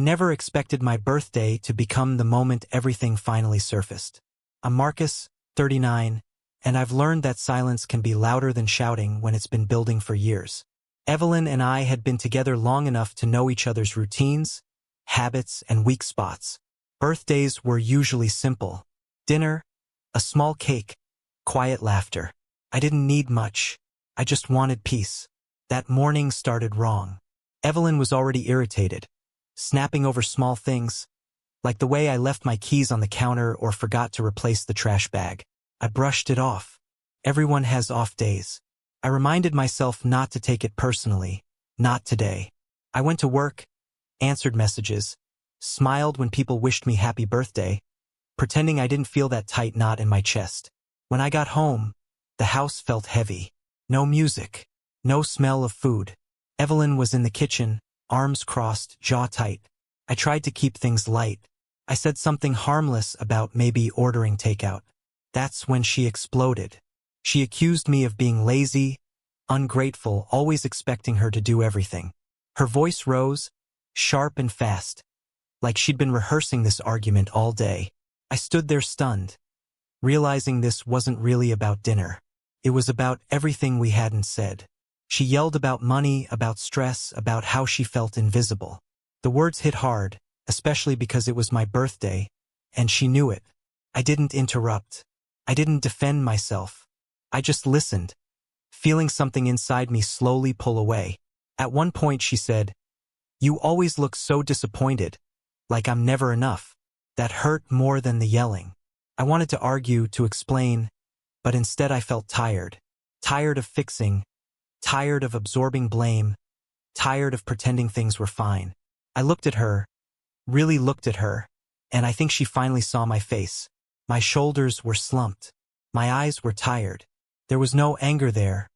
Never expected my birthday to become the moment everything finally surfaced. I'm Marcus, 39, and I've learned that silence can be louder than shouting when it's been building for years. Evelyn and I had been together long enough to know each other's routines, habits, and weak spots. Birthdays were usually simple. Dinner, a small cake, quiet laughter. I didn't need much. I just wanted peace. That morning started wrong. Evelyn was already irritated, snapping over small things, like the way I left my keys on the counter or forgot to replace the trash bag. I brushed it off. Everyone has off days. I reminded myself not to take it personally. Not today. I went to work, answered messages, smiled when people wished me happy birthday, pretending I didn't feel that tight knot in my chest. When I got home, the house felt heavy. No music. No smell of food. Evelyn was in the kitchen, arms crossed, jaw tight. I tried to keep things light. I said something harmless about maybe ordering takeout. That's when she exploded. She accused me of being lazy, ungrateful, always expecting her to do everything. Her voice rose, sharp and fast, like she'd been rehearsing this argument all day. I stood there stunned, realizing this wasn't really about dinner. It was about everything we hadn't said. She yelled about money, about stress, about how she felt invisible. The words hit hard, especially because it was my birthday, and she knew it. I didn't interrupt. I didn't defend myself. I just listened, feeling something inside me slowly pull away. At one point she said, "You always look so disappointed, like I'm never enough." That hurt more than the yelling. I wanted to argue, to explain, but instead I felt tired. Tired of fixing, tired of absorbing blame, tired of pretending things were fine. I looked at her, really looked at her, and I think she finally saw my face. My shoulders were slumped. My eyes were tired. There was no anger there,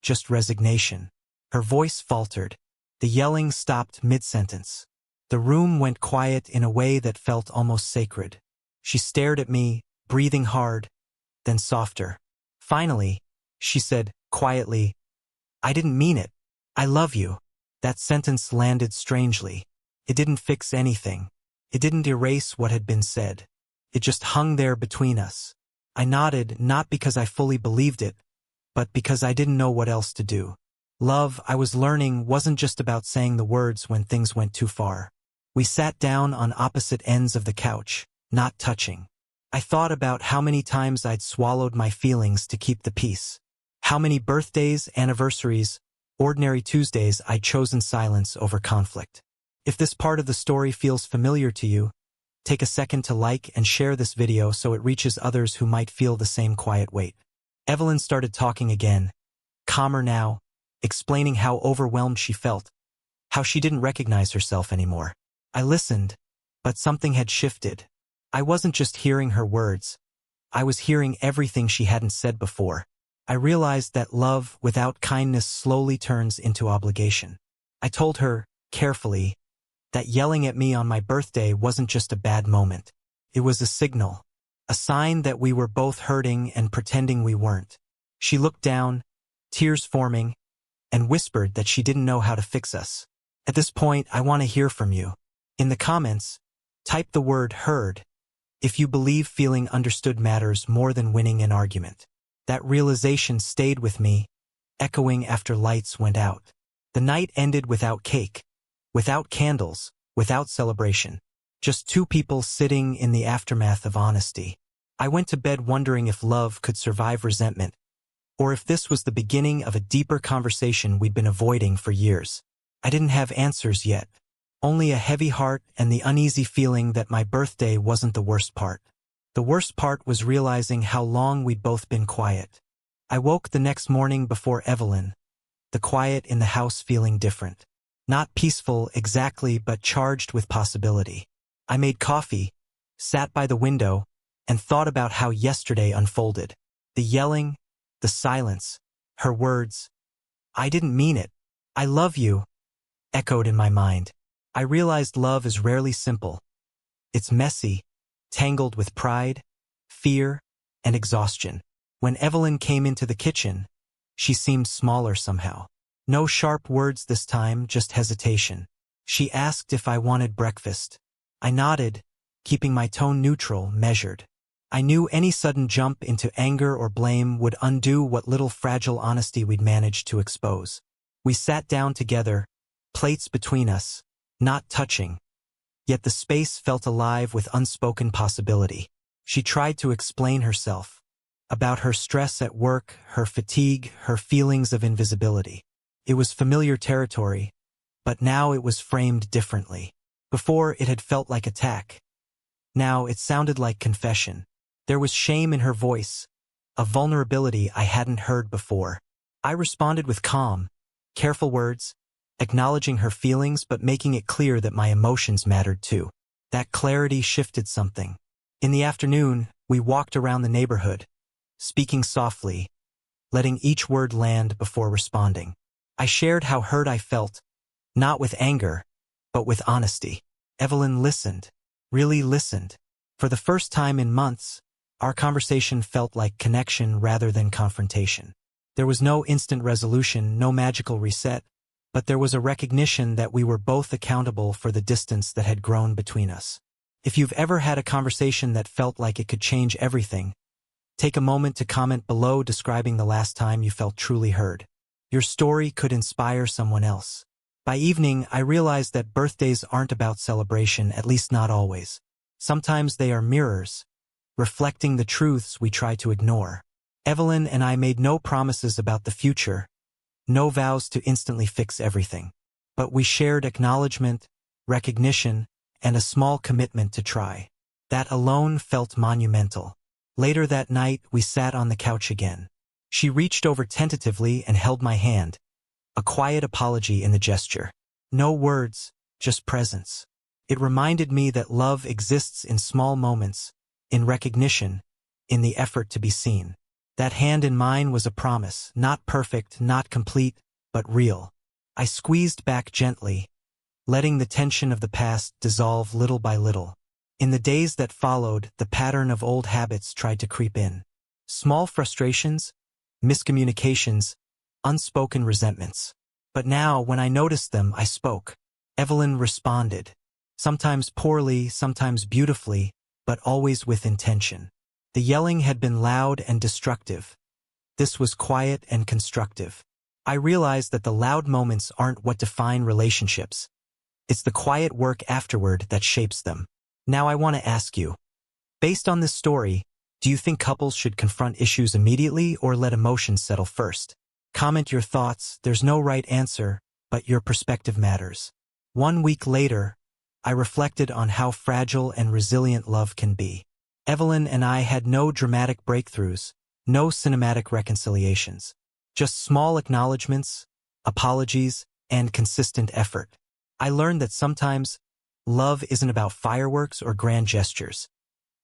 just resignation. Her voice faltered. The yelling stopped mid-sentence. The room went quiet in a way that felt almost sacred. She stared at me, breathing hard, then softer. Finally, she said, quietly, "I didn't mean it. I love you." That sentence landed strangely. It didn't fix anything. It didn't erase what had been said. It just hung there between us. I nodded, not because I fully believed it, but because I didn't know what else to do. Love, I was learning, wasn't just about saying the words when things went too far. We sat down on opposite ends of the couch, not touching. I thought about how many times I'd swallowed my feelings to keep the peace. How many birthdays, anniversaries, ordinary Tuesdays I'd chosen silence over conflict. If this part of the story feels familiar to you, take a second to like and share this video so it reaches others who might feel the same quiet weight. Evelyn started talking again, calmer now, explaining how overwhelmed she felt, how she didn't recognize herself anymore. I listened, but something had shifted. I wasn't just hearing her words. I was hearing everything she hadn't said before. I realized that love without kindness slowly turns into obligation. I told her, carefully, that yelling at me on my birthday wasn't just a bad moment. It was a signal, a sign that we were both hurting and pretending we weren't. She looked down, tears forming, and whispered that she didn't know how to fix us. At this point, I want to hear from you. In the comments, type the word heard if you believe feeling understood matters more than winning an argument. That realization stayed with me, echoing after lights went out. The night ended without cake, without candles, without celebration. Just two people sitting in the aftermath of honesty. I went to bed wondering if love could survive resentment, or if this was the beginning of a deeper conversation we'd been avoiding for years. I didn't have answers yet, only a heavy heart and the uneasy feeling that my birthday wasn't the worst part. The worst part was realizing how long we'd both been quiet. I woke the next morning before Evelyn, the quiet in the house feeling different. Not peaceful exactly, but charged with possibility. I made coffee, sat by the window, and thought about how yesterday unfolded. The yelling, the silence, her words, "I didn't mean it. I love you," echoed in my mind. I realized love is rarely simple. It's messy, tangled with pride, fear, and exhaustion. When Evelyn came into the kitchen, she seemed smaller somehow. No sharp words this time, just hesitation. She asked if I wanted breakfast. I nodded, keeping my tone neutral, measured. I knew any sudden jump into anger or blame would undo what little fragile honesty we'd managed to expose. We sat down together, plates between us, not touching. Yet the space felt alive with unspoken possibility. She tried to explain herself, about her stress at work, her fatigue, her feelings of invisibility. It was familiar territory, but now it was framed differently. Before, it had felt like attack. Now it sounded like confession. There was shame in her voice, a vulnerability I hadn't heard before. I responded with calm, careful words, acknowledging her feelings but making it clear that my emotions mattered too. That clarity shifted something. In the afternoon, we walked around the neighborhood, speaking softly, letting each word land before responding. I shared how hurt I felt, not with anger, but with honesty. Evelyn listened, really listened. For the first time in months, our conversation felt like connection rather than confrontation. There was no instant resolution, no magical reset, but there was a recognition that we were both accountable for the distance that had grown between us. If you've ever had a conversation that felt like it could change everything, take a moment to comment below describing the last time you felt truly heard. Your story could inspire someone else. By evening, I realized that birthdays aren't about celebration, at least not always. Sometimes they are mirrors, reflecting the truths we try to ignore. Evelyn and I made no promises about the future, no vows to instantly fix everything. But we shared acknowledgement, recognition, and a small commitment to try. That alone felt monumental. Later that night, we sat on the couch again. She reached over tentatively and held my hand, a quiet apology in the gesture. No words, just presence. It reminded me that love exists in small moments, in recognition, in the effort to be seen. That hand in mine was a promise, not perfect, not complete, but real. I squeezed back gently, letting the tension of the past dissolve little by little. In the days that followed, the pattern of old habits tried to creep in. Small frustrations, miscommunications, unspoken resentments. But now, when I noticed them, I spoke. Evelyn responded. Sometimes poorly, sometimes beautifully, but always with intention. The yelling had been loud and destructive. This was quiet and constructive. I realized that the loud moments aren't what define relationships. It's the quiet work afterward that shapes them. Now I want to ask you, based on this story, do you think couples should confront issues immediately or let emotions settle first? Comment your thoughts. There's no right answer, but your perspective matters. 1 week later, I reflected on how fragile and resilient love can be. Evelyn and I had no dramatic breakthroughs, no cinematic reconciliations, just small acknowledgments, apologies, and consistent effort. I learned that sometimes love isn't about fireworks or grand gestures.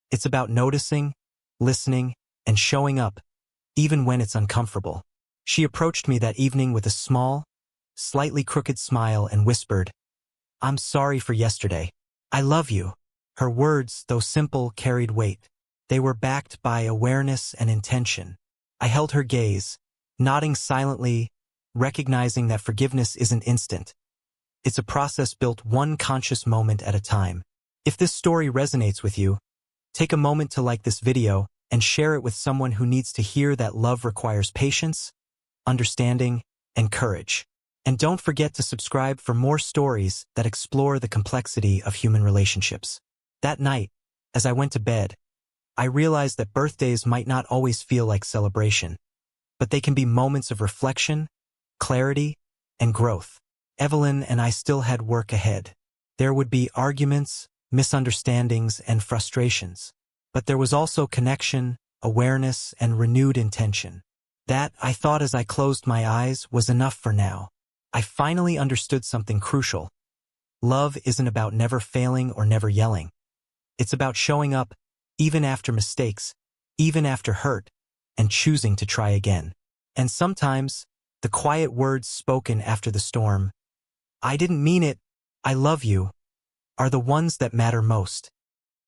It's about noticing, listening, and showing up, even when it's uncomfortable. She approached me that evening with a small, slightly crooked smile and whispered, "I'm sorry for yesterday. I love you." Her words, though simple, carried weight. They were backed by awareness and intention. I held her gaze, nodding silently, recognizing that forgiveness isn't instant. It's a process built one conscious moment at a time. If this story resonates with you, take a moment to like this video and share it with someone who needs to hear that love requires patience, understanding, and courage. And don't forget to subscribe for more stories that explore the complexity of human relationships. That night, as I went to bed, I realized that birthdays might not always feel like celebration, but they can be moments of reflection, clarity, and growth. Evelyn and I still had work ahead. There would be arguments, misunderstandings, and frustrations. But there was also connection, awareness, and renewed intention. That, I thought as I closed my eyes, was enough for now. I finally understood something crucial. Love isn't about never failing or never yelling. It's about showing up, even after mistakes, even after hurt, and choosing to try again. And sometimes, the quiet words spoken after the storm, "I didn't mean it, I love you," are the ones that matter most.